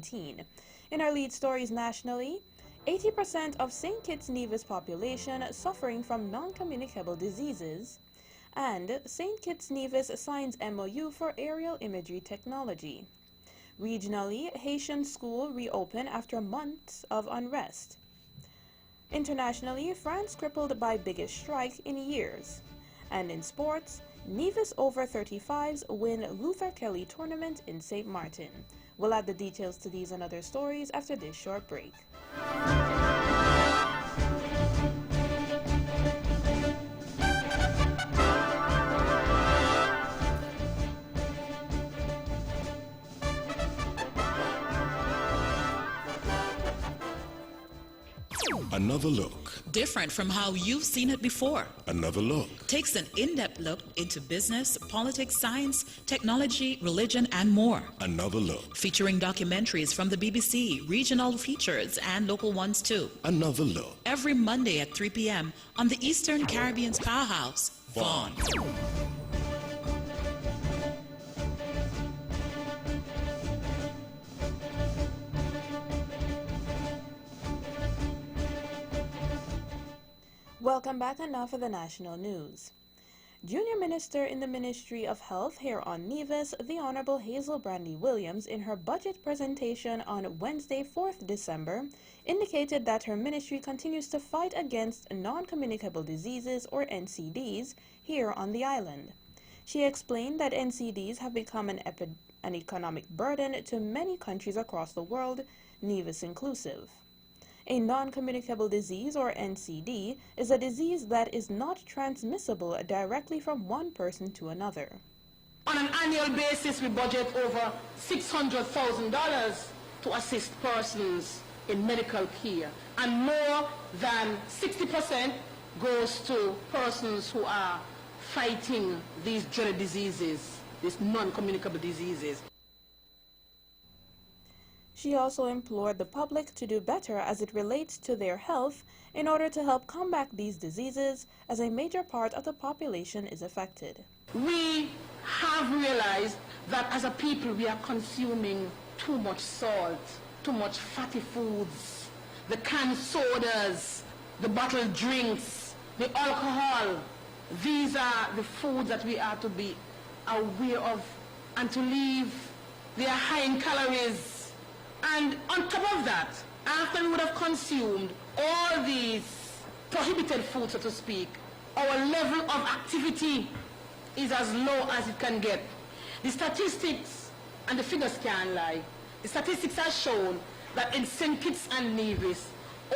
COVID-19. In our lead stories nationally, 80% of St. Kitts Nevis population suffering from non-communicable diseases, and St. Kitts Nevis signs MOU for aerial imagery technology. Regionally, Haitian school reopen after months of unrest. Internationally, France crippled by biggest strike in years. And in sports, Nevis over 35s win Luther Kelly tournament in St. Martin. We'll add the details to these and other stories after this short break. Another look. Different from how you've seen it before. Another look. Takes an in-depth look into business, politics, science, technology, religion, and more. Another look. Featuring documentaries from the BBC, regional features, and local ones too. Another look. Every Monday at 3 p.m. on the Eastern Caribbean's powerhouse, Vaughan. Welcome back, and now for the national news. Junior Minister in the Ministry of Health here on Nevis, the Honorable Hazel Brandy Williams, in her budget presentation on Wednesday, 4th December, indicated that her ministry continues to fight against non-communicable diseases, or NCDs, here on the island. She explained that NCDs have become an economic burden to many countries across the world, Nevis inclusive. A non-communicable disease, or NCD, is a disease that is not transmissible directly from one person to another. On an annual basis, we budget over $600,000 to assist persons in medical care, and more than 60% goes to persons who are fighting these dreaded diseases, these non-communicable diseases. She also implored the public to do better as it relates to their health in order to help combat these diseases, as a major part of the population is affected. We have realized that as a people we are consuming too much salt, too much fatty foods, the canned sodas, the bottled drinks, the alcohol. These are the foods that we are to be aware of and to leave. They are high in calories. And on top of that, after we would have consumed all these prohibited foods, so to speak, our level of activity is as low as it can get. The statistics and the figures can't lie. The statistics have shown that in St. Kitts and Nevis,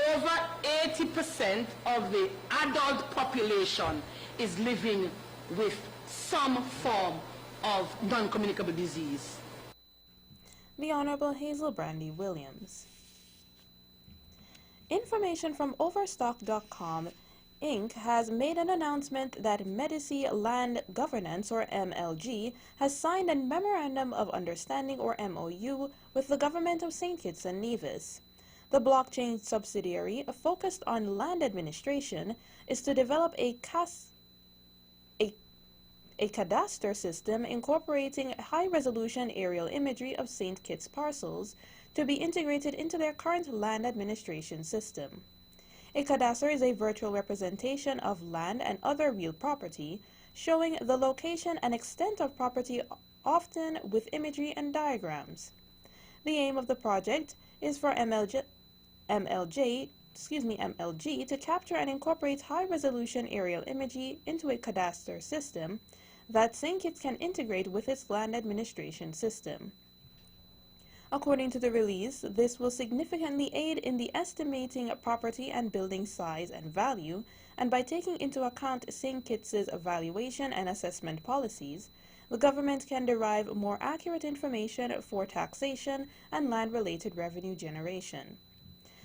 over 80% of the adult population is living with some form of non-communicable disease. The Honorable Hazel Brandy Williams. Information from Overstock.com Inc. has made an announcement that Medici Land Governance, or MLG, has signed a Memorandum of Understanding, or MOU, with the government of St. Kitts and Nevis. The blockchain subsidiary, focused on land administration, is to develop a cadastre system incorporating high-resolution aerial imagery of St. Kitts parcels to be integrated into their current land administration system. A cadastre is a virtual representation of land and other real property, showing the location and extent of property, often with imagery and diagrams. The aim of the project is for MLG to capture and incorporate high-resolution aerial imagery into a cadastre system that St. Kitts can integrate with its land administration system. According to the release, this will significantly aid in the estimating property and building size and value, and by taking into account St. Kitts' valuation and assessment policies, the government can derive more accurate information for taxation and land-related revenue generation.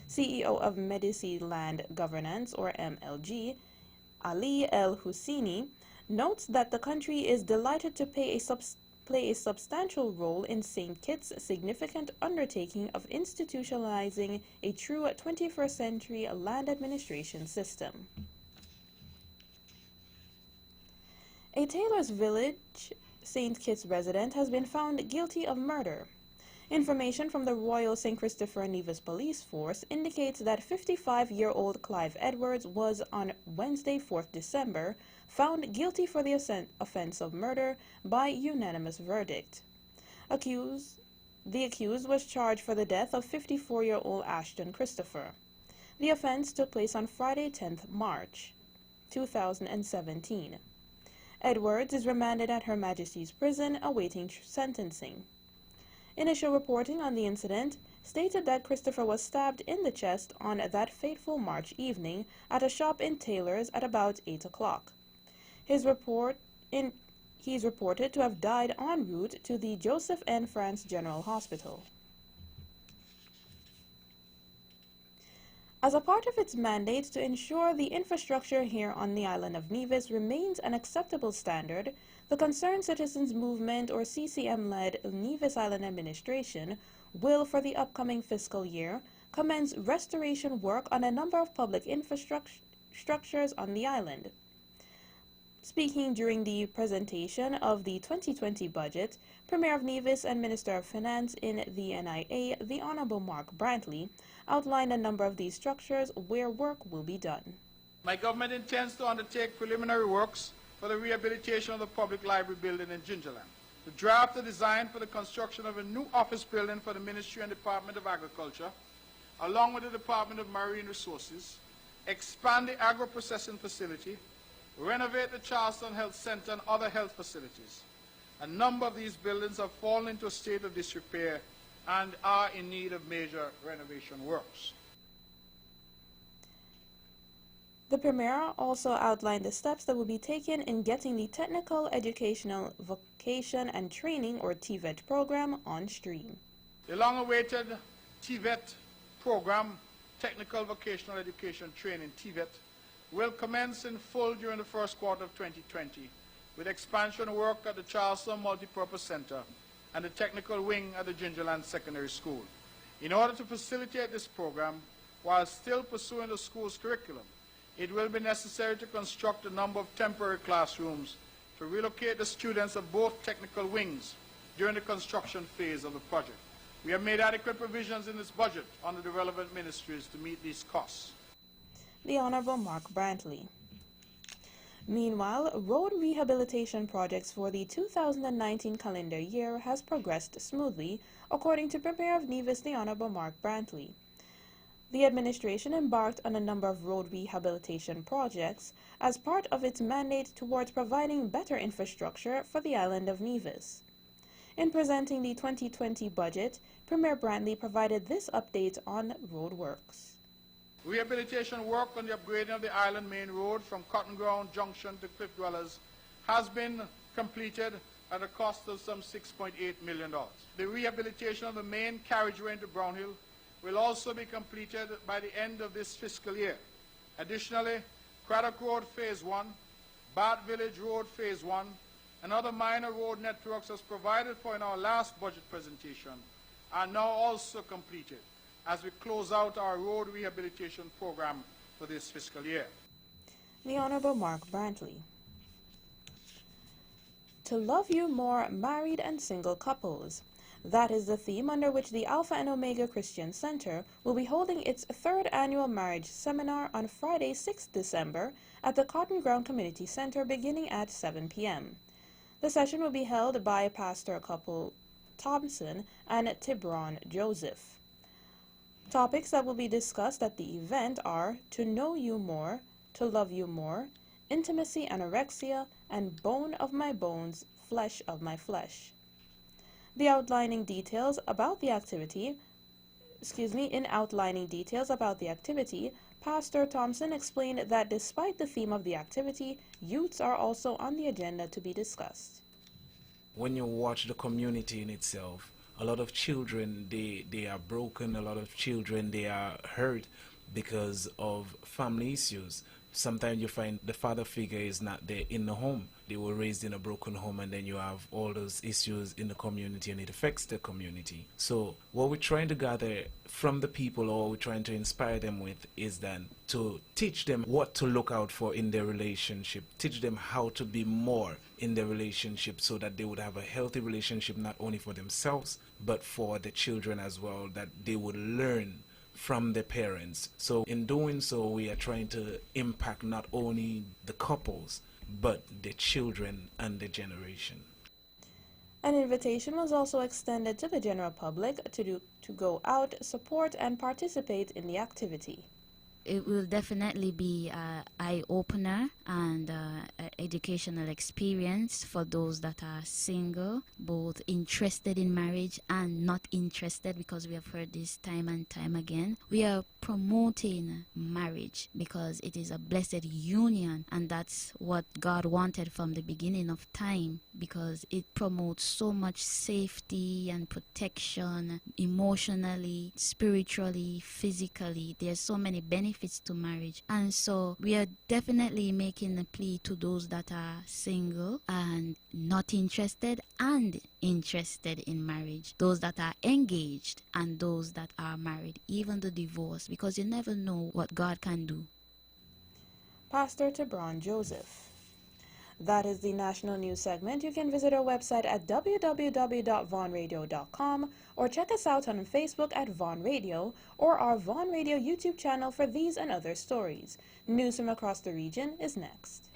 CEO of Medici Land Governance, or MLG, Ali El Husseini, notes that the country is delighted to play a substantial role in St. Kitts' significant undertaking of institutionalizing a true 21st century land administration system. A Taylor's Village, St. Kitts resident has been found guilty of murder. Information from the Royal St. Christopher Nevis Police Force indicates that 55-year-old Clive Edwards was on Wednesday, 4th December, found guilty for the offense of murder by unanimous verdict. The accused was charged for the death of 54-year-old Ashton Christopher. The offense took place on Friday, 10th March, 2017. Edwards is remanded at Her Majesty's Prison awaiting sentencing. Initial reporting on the incident stated that Christopher was stabbed in the chest on that fateful March evening at a shop in Taylor's at about 8 o'clock. He's reported to have died en route to the Joseph N. France General Hospital. As a part of its mandate to ensure the infrastructure here on the island of Nevis remains an acceptable standard, the Concerned Citizens Movement, or CCM-led Nevis Island Administration, will, for the upcoming fiscal year, commence restoration work on a number of public infrastructures on the island. Speaking during the presentation of the 2020 budget, Premier of Nevis and Minister of Finance in the NIA, the Honorable Mark Brantley, outlined a number of these structures where work will be done. My government intends to undertake preliminary works for the rehabilitation of the public library building in Gingerland. To draft a design for the construction of a new office building for the Ministry and Department of Agriculture, along with the Department of Marine Resources, expand the agro-processing facility, renovate the Charleston Health Center and other health facilities. A number of these buildings have fallen into a state of disrepair and are in need of major renovation works. The Premier also outlined the steps that will be taken in getting the Technical Educational Vocation and Training, or TVET, program on stream. The long-awaited TVET program, Technical Vocational Education Training, TVET, will commence in full during the first quarter of 2020, with expansion work at the Charleston Multipurpose Center and the technical wing at the Gingerland Secondary School. In order to facilitate this program, while still pursuing the school's curriculum, it will be necessary to construct a number of temporary classrooms to relocate the students of both technical wings during the construction phase of the project. We have made adequate provisions in this budget under the relevant ministries to meet these costs. The Honorable Mark Brantley. Meanwhile, road rehabilitation projects for the 2019 calendar year has progressed smoothly, according to Premier of Nevis, the Honorable Mark Brantley. The administration embarked on a number of road rehabilitation projects as part of its mandate towards providing better infrastructure for the island of Nevis. In presenting the 2020 budget, Premier Brantley provided this update on road works. Rehabilitation work on the upgrading of the island main road from Cotton Ground Junction to Cliff Dwellers has been completed at a cost of some $6.8 million. The rehabilitation of the main carriageway into Brownhill will also be completed by the end of this fiscal year. Additionally, Craddock Road Phase 1, Bath Village Road Phase 1, and other minor road networks as provided for in our last budget presentation are now also completed as we close out our road rehabilitation program for this fiscal year. The Honorable Mark Brantley. To love you more, married and single couples. That is the theme under which the Alpha and Omega Christian Center will be holding its third annual marriage seminar on Friday, 6th December at the Cotton Ground Community Center beginning at 7 p.m. The session will be held by Pastor couple Thompson and Tibron Joseph. Topics that will be discussed at the event are to know you more, to love you more, intimacy, anorexia, and bone of my bones, flesh of my flesh. In outlining details about the activity, Pastor Thompson explained that despite the theme of the activity, youths are also on the agenda to be discussed. When you watch the community in itself, a lot of children, they are broken, a lot of children, they are hurt because of family issues. sometimes you find the father figure is not there in the home. They were raised in a broken home, and then you have all those issues in the community, and it affects the community. So what we're trying to gather from the people, or we're trying to inspire them with, is then to teach them what to look out for in their relationship, teach them how to be more in their relationship, so that they would have a healthy relationship, not only for themselves but for the children as well, that they would learn from the parents. So in doing so, we are trying to impact not only the couples but the children and the generation. An invitation was also extended to the general public to go out, support, and participate in the activity. It will definitely be an eye-opener and an educational experience for those that are single, both interested in marriage and not interested, because we have heard this time and time again. We are promoting marriage because it is a blessed union, and that's what God wanted from the beginning of time, because it promotes so much safety and protection emotionally, spiritually, physically. There's so many benefits to marriage, and so we are definitely making a plea to those that are single and not interested and interested in marriage, those that are engaged and those that are married, even the divorce, because you never know what God can do. Pastor Tebron Joseph. That is the national news segment. You can visit our website at www.vaughanradio.com or check us out on Facebook at Vaughan Radio or our Vaughan Radio YouTube channel for these and other stories. News from across the region is next.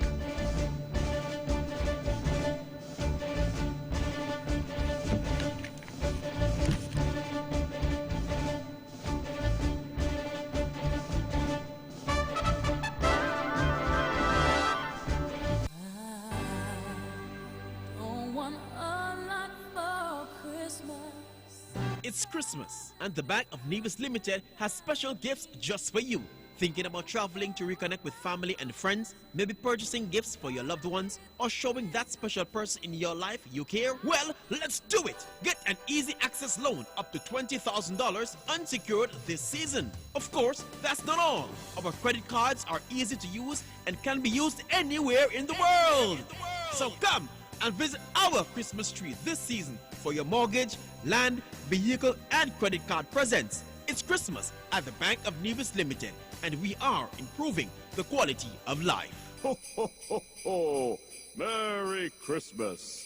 It's Christmas, and the Bank of Nevis Limited has special gifts just for you. Thinking about traveling to reconnect with family and friends, maybe purchasing gifts for your loved ones, or showing that special person in your life you care? Well, let's do it! Get an easy access loan up to $20,000 unsecured this season. Of course, that's not all. Our credit cards are easy to use and can be used anywhere in the world. So come and visit our Christmas tree this season for your mortgage, land, vehicle, and credit card presents. It's Christmas at the Bank of Nevis Limited, and we are improving the quality of life. Ho, ho, ho, ho! Merry Christmas!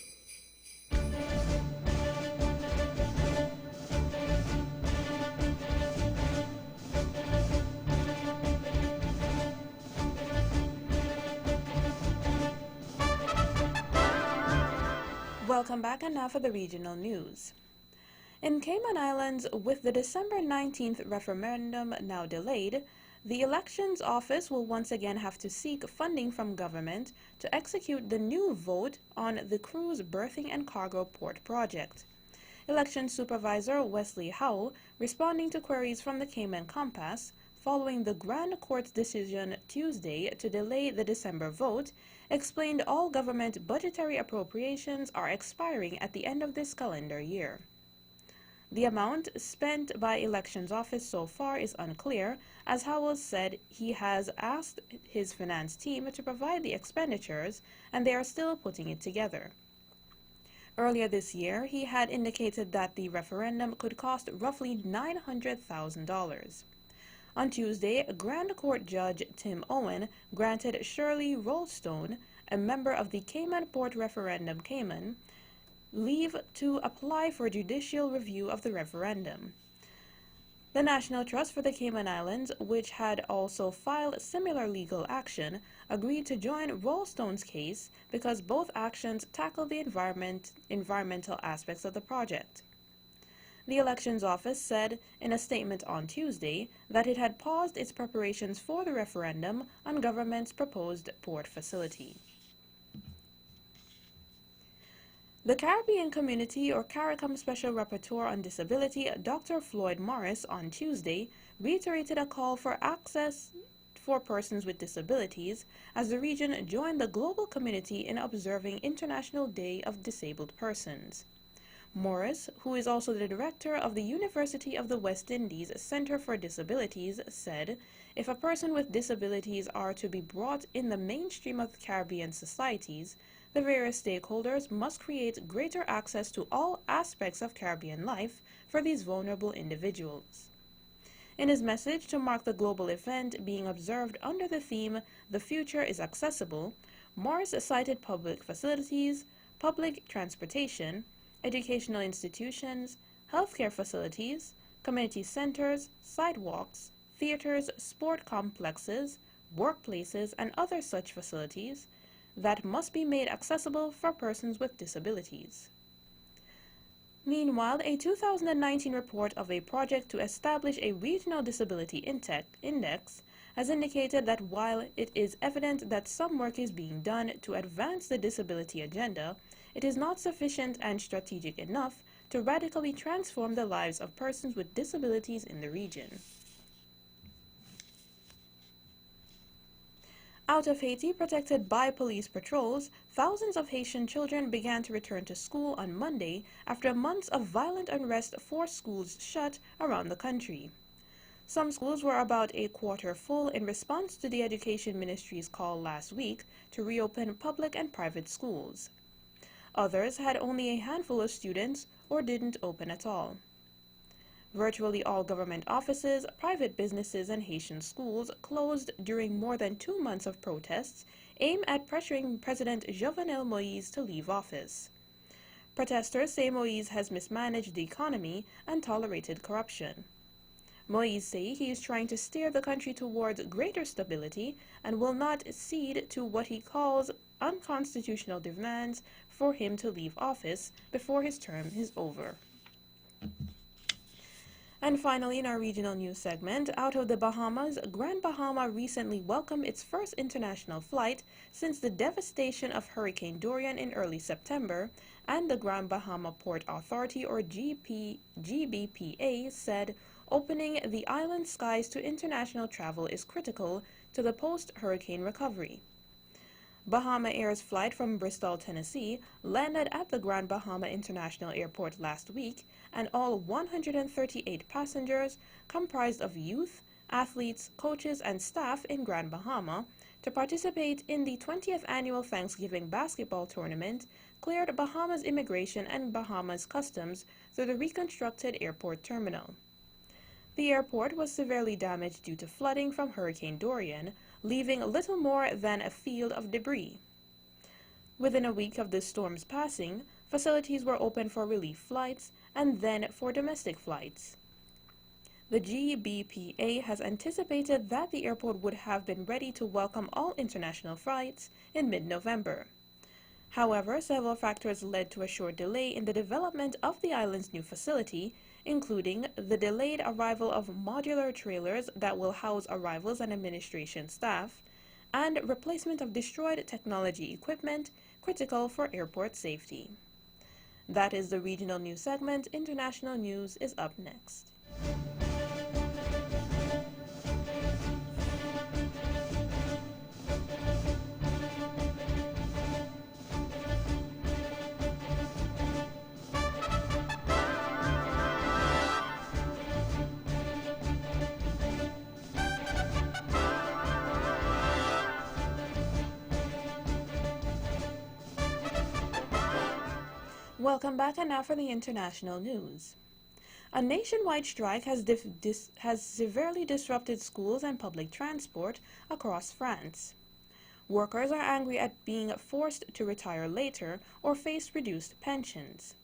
Welcome back, and now for the regional news. In Cayman Islands, with the December 19th referendum now delayed, the Elections Office will once again have to seek funding from government to execute the new vote on the cruise berthing and cargo port project. Election Supervisor Wesley Howe, responding to queries from the Cayman Compass, following the Grand Court's decision Tuesday to delay the December vote, explained all government budgetary appropriations are expiring at the end of this calendar year. The amount spent by Elections Office so far is unclear, as Howell said he has asked his finance team to provide the expenditures, and they are still putting it together. Earlier this year, he had indicated that the referendum could cost roughly $900,000. On Tuesday, Grand Court Judge Tim Owen granted Shirley Rollstone, a member of the Cayman Port Referendum Cayman, leave to apply for judicial review of the referendum. The National Trust for the Cayman Islands, which had also filed similar legal action, agreed to join Rollstone's case because both actions tackle the environmental aspects of the project. The Elections Office said in a statement on Tuesday that it had paused its preparations for the referendum on government's proposed port facility. The Caribbean Community, or CARICOM Special Rapporteur on Disability, Dr. Floyd Morris, on Tuesday, reiterated a call for access for persons with disabilities as the region joined the global community in observing International Day of Disabled Persons. Morris, who is also the director of the University of the West Indies Center for Disabilities, said, "If a person with disabilities are to be brought in the mainstream of Caribbean societies, the various stakeholders must create greater access to all aspects of Caribbean life for these vulnerable individuals." In his message to mark the global event being observed under the theme, "The Future is Accessible," Morris cited public facilities, public transportation, educational institutions, healthcare facilities, community centers, sidewalks, theaters, sport complexes, workplaces, and other such facilities that must be made accessible for persons with disabilities. Meanwhile, a 2019 report of a project to establish a regional disability index has indicated that while it is evident that some work is being done to advance the disability agenda, it is not sufficient and strategic enough to radically transform the lives of persons with disabilities in the region. Out of Haiti, protected by police patrols, thousands of Haitian children began to return to school on Monday after months of violent unrest forced schools shut around the country. Some schools were about a quarter full in response to the Education Ministry's call last week to reopen public and private schools. Others had only a handful of students or didn't open at all. Virtually all government offices, private businesses, and Haitian schools closed during more than 2 months of protests aimed at pressuring President Jovenel Moïse to leave office. Protesters say Moïse has mismanaged the economy and tolerated corruption. Moïse says he is trying to steer the country towards greater stability and will not cede to what he calls unconstitutional demands for him to leave office before his term is over. And finally, in our regional news segment, out of the Bahamas, Grand Bahama recently welcomed its first international flight since the devastation of Hurricane Dorian in early September, and the Grand Bahama Port Authority, or GBPA, said opening the island skies to international travel is critical to the post-hurricane recovery. Bahama Air's flight from Bristol, Tennessee, landed at the Grand Bahama International Airport last week, and all 138 passengers, comprised of youth, athletes, coaches, and staff in Grand Bahama, to participate in the 20th annual Thanksgiving basketball tournament, cleared Bahamas Immigration and Bahamas Customs through the reconstructed airport terminal. The airport was severely damaged due to flooding from Hurricane Dorian, leaving little more than a field of debris. Within a week of the storm's passing, facilities were opened for relief flights and then for domestic flights. The GBPA has anticipated that the airport would have been ready to welcome all international flights in mid-November. However, several factors led to a short delay in the development of the island's new facility, including the delayed arrival of modular trailers that will house arrivals and administration staff, and replacement of destroyed technology equipment critical for airport safety. That is the regional news segment. International news is up next. Welcome back, and now for the international news. A nationwide strike has severely disrupted schools and public transport across France. Workers are angry at being forced to retire later or face reduced pensions.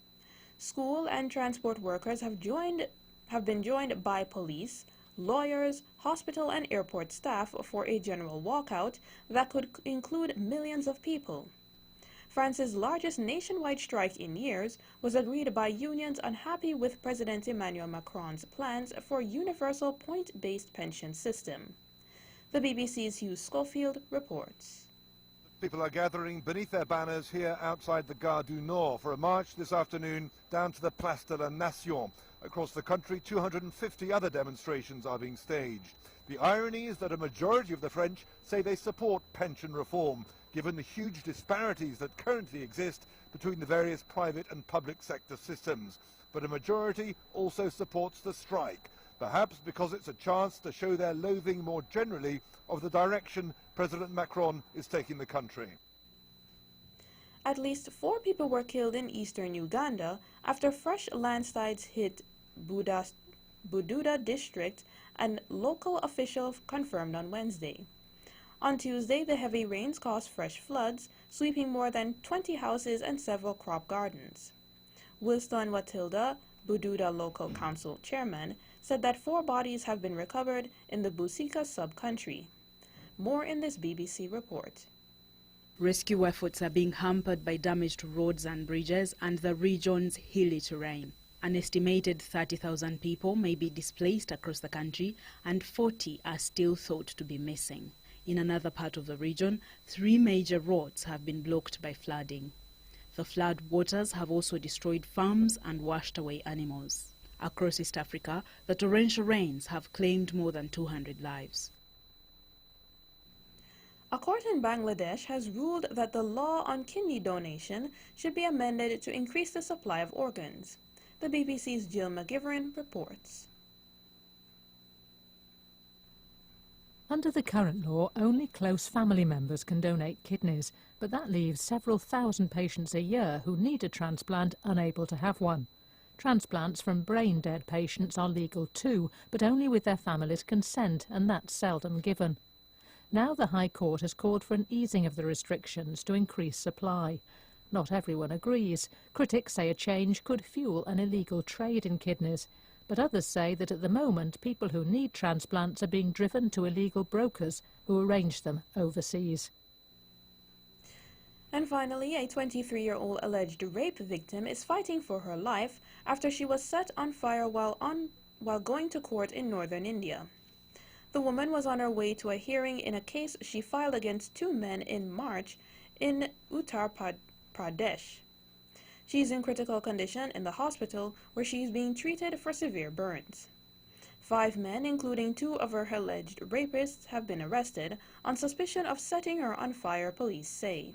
School and transport workers have been joined by police, lawyers, hospital and airport staff for a general walkout that could include millions of people. France's largest nationwide strike in years was agreed by unions unhappy with President Emmanuel Macron's plans for a universal point-based pension system. The BBC's Hugh Schofield reports. People are gathering beneath their banners here outside the Gare du Nord for a march this afternoon down to the Place de la Nation. Across the country, 250 other demonstrations are being staged. The irony is that a majority of the French say they support pension reform. given the huge disparities that currently exist between the various private and public sector systems. But a majority also supports the strike, perhaps because it's a chance to show their loathing more generally of the direction President Macron is taking the country. At least 4 people were killed in eastern Uganda after fresh landslides hit Bududa district, and local officials confirmed on Wednesday. On Tuesday, the heavy rains caused fresh floods, sweeping more than 20 houses and several crop gardens. Wilston Watilda, Bududa Local Council chairman, said that 4 bodies have been recovered in the Busika sub-country. More in this BBC report. Rescue efforts are being hampered by damaged roads and bridges and the region's hilly terrain. An estimated 30,000 people may be displaced across the country and 40 are still thought to be missing. In another part of the region, 3 major roads have been blocked by flooding. The flood waters have also destroyed farms and washed away animals. Across East Africa, the torrential rains have claimed more than 200 lives. A court in Bangladesh has ruled that the law on kidney donation should be amended to increase the supply of organs. The BBC's Jill McGivern reports. Under the current law, only close family members can donate kidneys, but that leaves several thousand patients a year who need a transplant unable to have one. Transplants from brain-dead patients are legal too, but only with their family's consent, and that's seldom given. Now the High Court has called for an easing of the restrictions to increase supply. Not everyone agrees. Critics say a change could fuel an illegal trade in kidneys, but others say that at the moment people who need transplants are being driven to illegal brokers who arrange them overseas. And finally, a 23-year-old alleged rape victim is fighting for her life after she was set on fire while going to court in northern India. The woman was on her way to a hearing in a case she filed against 2 men in March in Uttar Pradesh. She is in critical condition in the hospital where she is being treated for severe burns. 5 men, including 2 of her alleged rapists, have been arrested on suspicion of setting her on fire, police say.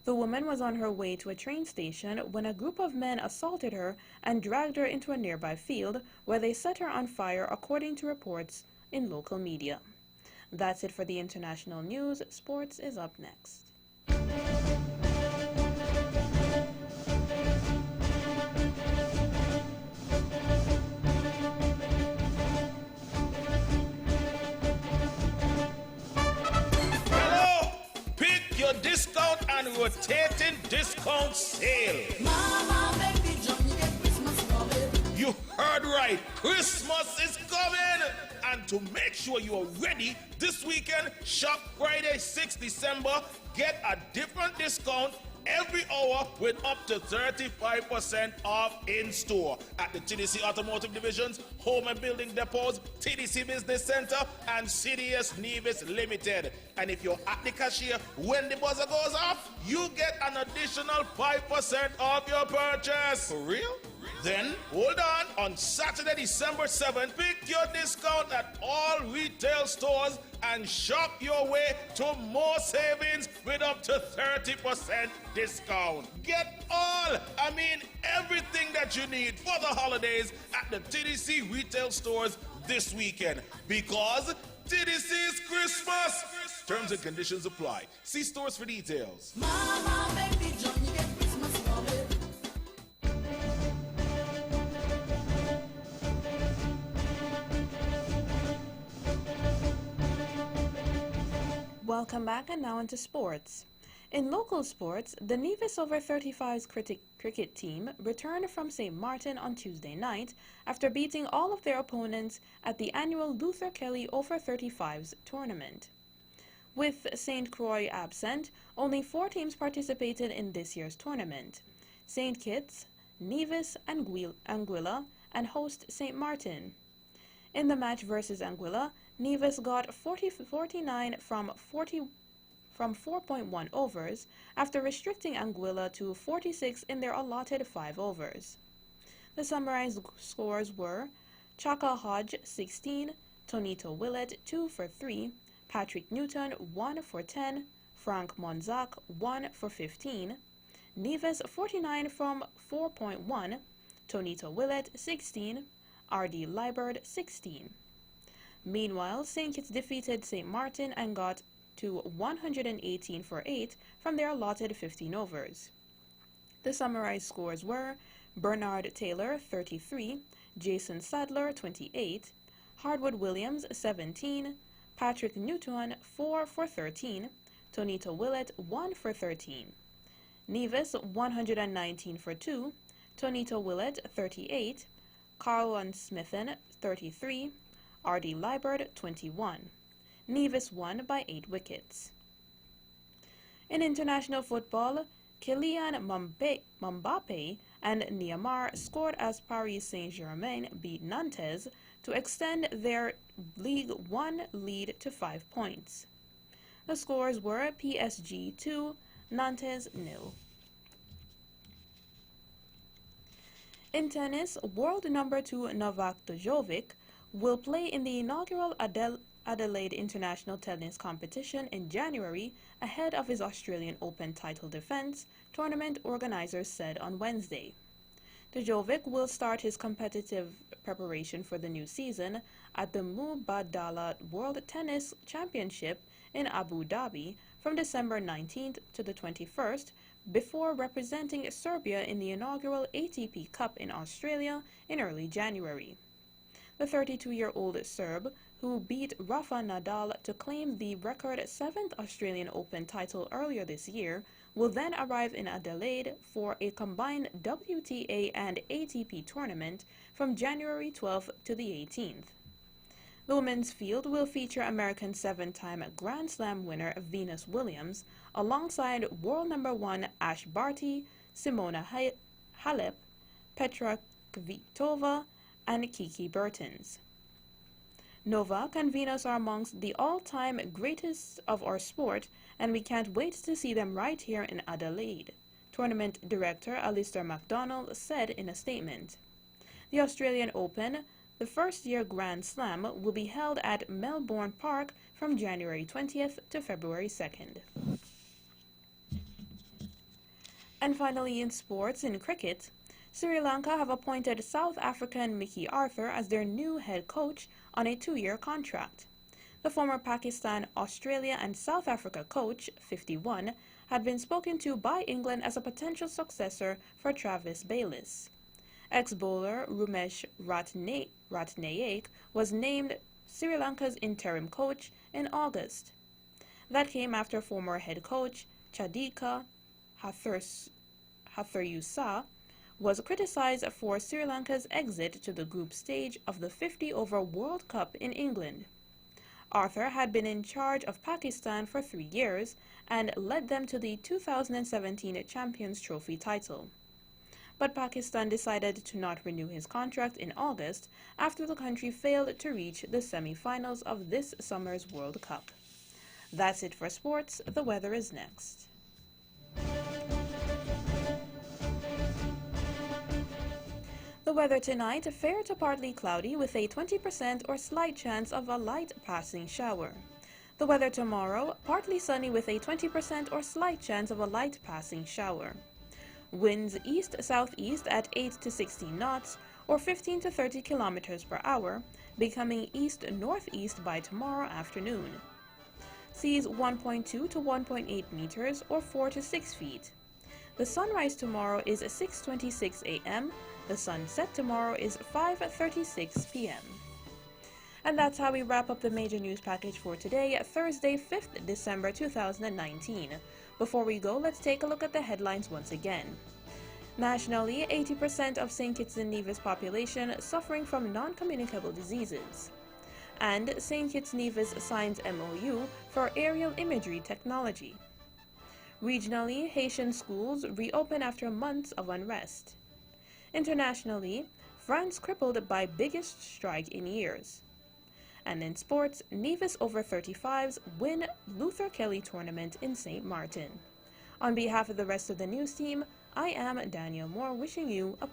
The woman was on her way to a train station when a group of men assaulted her and dragged her into a nearby field where they set her on fire, according to reports in local media. That's it for the international news. Sports is up next. Hello! Pick your discount and rotating discount sale. Mama, baby, John, you get Christmas coming. You heard right. Christmas is coming. And to make sure you are ready this weekend, shop Friday, 6 December. Get a different discount every hour with up to 35% off in-store at the TDC Automotive Divisions, Home and Building Depots, TDC Business Center, and CDS Nevis Limited. And if you're at the cashier, when the buzzer goes off, you get an additional 5% off your purchase. For real? Then, hold on Saturday, December 7th, pick your discount at all retail stores and shop your way to more savings with up to 30% discount. Get everything that you need for the holidays at the TDC retail stores this weekend, because TDC is Christmas. Terms and conditions apply. See stores for details. Mama, baby, John, you get Christmas coming. Welcome back, and now into sports. In local sports, the Nevis over 35s cricket team returned from St. Martin on Tuesday night after beating all of their opponents at the annual Luther Kelly over 35s tournament. With St. Croix absent, only 4 teams participated in this year's tournament: St. Kitts, Nevis, Anguilla, and host St. Martin. In the match versus Anguilla, Nevis got 49 from 4.1 overs after restricting Anguilla to 46 in their allotted 5 overs. The summarized scores were Chaka Hodge 16, Tonito Willett 2 for 3, Patrick Newton 1 for 10, Frank Monzac 1 for 15, Nevis 49 from 4.1, Tonito Willett 16, R.D. Liburd 16. Meanwhile, St. Kitts defeated St. Martin and got to 118 for 8 from their allotted 15 overs. The summarized scores were Bernard Taylor 33, Jason Sadler 28, Hardwood Williams 17, Patrick Newton 4 for 13, Tonito Willett 1 for 13, Nevis 119 for 2, Tonito Willett 38, Carlon Smithen 33, R.D. Liburd 21. Nevis won by 8 wickets. In international football, Kylian Mbappe and Neymar scored as Paris Saint-Germain beat Nantes to extend their League One lead to 5 points. The scores were PSG 2, Nantes 0. In tennis, world number 2 Novak Djokovic will play in the inaugural Adelaide International Tennis Competition in January ahead of his Australian Open title defense, tournament organizers said on Wednesday. Djokovic will start his competitive preparation for the new season at the Mubadala World Tennis Championship in Abu Dhabi from December 19th to the 21st, before representing Serbia in the inaugural ATP Cup in Australia in early January. The 32-year-old Serb, who beat Rafa Nadal to claim the record 7th Australian Open title earlier this year, will then arrive in Adelaide for a combined WTA and ATP tournament from January 12th to the 18th. The women's field will feature American 7-time Grand Slam winner Venus Williams, alongside world number 1 Ash Barty, Simona Halep, Petra Kvitova, and Kiki Bertens. Novak and Venus are amongst the all-time greatest of our sport, and we can't wait to see them right here in Adelaide, tournament director Alistair MacDonald said in a statement. The Australian Open, the first-year Grand Slam, will be held at Melbourne Park from January 20th to February 2nd. And finally, in sports, in cricket, Sri Lanka have appointed South African Mickey Arthur as their new head coach on a 2-year contract. The former Pakistan, Australia, and South Africa coach, 51, had been spoken to by England as a potential successor for Travis Bayliss. Ex-bowler Rumesh Ratnayak was named Sri Lanka's interim coach in August. That came after former head coach Chadika Hathurusah was criticized for Sri Lanka's exit to the group stage of the 50-over World Cup in England. Arthur had been in charge of Pakistan for 3 years and led them to the 2017 Champions Trophy title. But Pakistan decided to not renew his contract in August after the country failed to reach the semi-finals of this summer's World Cup. That's it for sports. The weather is next. The weather tonight, fair to partly cloudy with a 20% or slight chance of a light passing shower. The weather tomorrow, partly sunny with a 20% or slight chance of a light passing shower. Winds east-southeast at 8 to 16 knots or 15 to 30 kilometers per hour, becoming east-northeast by tomorrow afternoon. Seas 1.2 to 1.8 meters or 4 to 6 feet. The sunrise tomorrow is 6:26 a.m. The sunset tomorrow is 5:36 p.m. And that's how we wrap up the major news package for today, Thursday, 5th December 2019. Before we go, let's take a look at the headlines once again. Nationally, 80% of St. Kitts and Nevis population suffering from non-communicable diseases. And St. Kitts Nevis signs MOU for aerial imagery technology. Regionally, Haitian schools reopen after months of unrest. Internationally, France crippled by biggest strike in years. And in sports, Nevis over 35s win Luther Kelly tournament in St. Martin. On behalf of the rest of the news team, I am Daniel Moore wishing you a pleasant